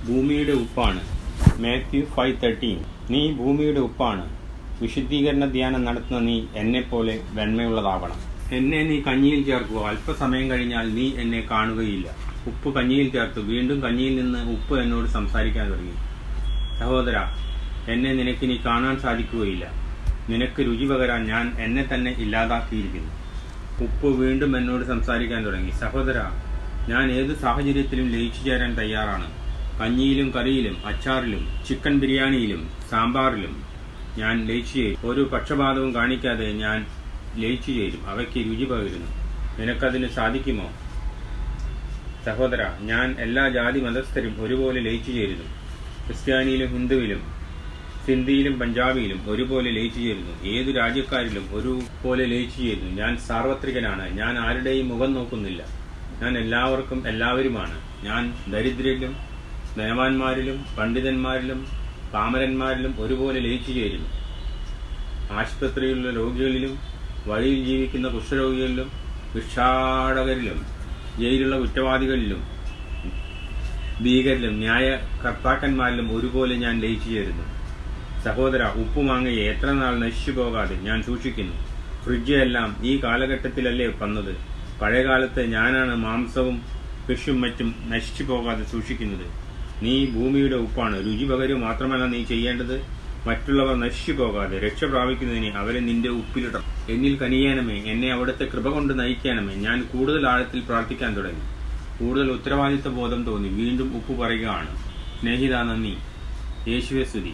ഭൂമിയുടെ ഉപ്പാണ്. മാത്യു 5:13. നീ ഭൂമിയുടെ ഉപ്പാണ്. വിശുദ്ധീകരണ ധ്യാനം നടത്തുന്ന നീ എന്നെപ്പോലെ വെണ്മയുള്ളതാവണം. എന്നെ നീ കഞ്ഞിയിൽ ചേർക്കുക. അല്പസമയം കഴിഞ്ഞാൽ നീ എന്നെ കാണുകയില്ല. ഉപ്പ് കഞ്ഞിയിൽ ചേർത്തു. വീണ്ടും കഞ്ഞിയിൽ നിന്ന് ഉപ്പ് എന്നോട് സംസാരിക്കാൻ തുടങ്ങി. സഹോദര, എന്നെ നിനക്കിനി കാണാൻ സാധിക്കുകയില്ല. നിനക്ക് രുചി പകരാൻ ഞാൻ എന്നെ തന്നെ ഇല്ലാതാക്കിയിരിക്കുന്നു. ഉപ്പ് വീണ്ടും എന്നോട് സംസാരിക്കാൻ തുടങ്ങി. സഹോദര, ഞാൻ ഏത് സാഹചര്യത്തിലും ലയിച്ചു ചേരാൻ തയ്യാറാണ്. കഞ്ഞിയിലും കറിയിലും അച്ചാറിലും ചിക്കൻ ബിരിയാണിയിലും സാമ്പാറിലും ഞാൻ ലയിച്ചു ചേരും. ഒരു പക്ഷപാതവും കാണിക്കാതെ ഞാൻ ലയിച്ചു ചേരും. അവയ്ക്ക് രുചി പകരുന്നു. നിനക്കതിന് സാധിക്കുമോ? സഹോദര, ഞാൻ എല്ലാ ജാതി മതസ്ഥരും ഒരുപോലെ ലയിച്ചു ചേരുന്നു. ക്രിസ്ത്യാനിയിലും ഹിന്ദുവിലും സിന്ധിയിലും പഞ്ചാബിയിലും ഒരുപോലെ ലയിച്ചു ചേരുന്നു. ഏതു രാജ്യക്കാരിലും ഒരുപോലെ ലയിച്ചു ചേരുന്നു. ഞാൻ സാർവത്രികനാണ്. ഞാൻ ആരുടെയും മുഖം നോക്കുന്നില്ല. ഞാൻ എല്ലാവർക്കും എല്ലാവരുമാണ്. ഞാൻ ദരിദ്രരിലും ധനവാന്മാരിലും പണ്ഡിതന്മാരിലും പാമരന്മാരിലും ഒരുപോലെ ലയിച്ചു ചേരുന്നു. ആശുപത്രിയിലുള്ള രോഗികളിലും വഴിയിൽ ജീവിക്കുന്ന കുഷ്ഠരോഗികളിലും ഭിക്ഷാടകരിലും ജയിലുള്ള കുറ്റവാദികളിലും ഭീകരിലും ന്യായകർത്താക്കന്മാരിലും ഒരുപോലെ ഞാൻ ലയിച്ചു ചേരുന്നു. സഹോദര, ഉപ്പുമാങ്ങയെ എത്ര നാൾ നശിച്ചു പോകാതെ ഞാൻ സൂക്ഷിക്കുന്നു. ഫ്രിഡ്ജ് എല്ലാം ഈ കാലഘട്ടത്തിലല്ലേ വന്നത്. പഴയകാലത്ത് ഞാനാണ് മാംസവും ഫിഷും മറ്റും നശിച്ചു പോകാതെ സൂക്ഷിക്കുന്നത്. നീ ഭൂമിയുടെ ഉപ്പാണ്. രുചി പകരുക മാത്രമല്ല നീ ചെയ്യേണ്ടത്, മറ്റുള്ളവർ നശിച്ചു പോകാതെ രക്ഷ പ്രാപിക്കുന്നതിന് അവരെ നിന്റെ ഉപ്പിലിടണം. എന്നിൽ കനിയാനമേ, എന്നെ അവിടുത്തെ കൃപ കൊണ്ട് നയിക്കാനമേ. ഞാൻ കൂടുതൽ ആഴത്തിൽ പ്രാർത്ഥിക്കാൻ തുടങ്ങി. കൂടുതൽ ഉത്തരവാദിത്വ ബോധം തോന്നി. വീണ്ടും ഉപ്പ് പറയുകയാണ്. സ്നേഹിത, നന്ദി. യേശുവേ സ്തുതി.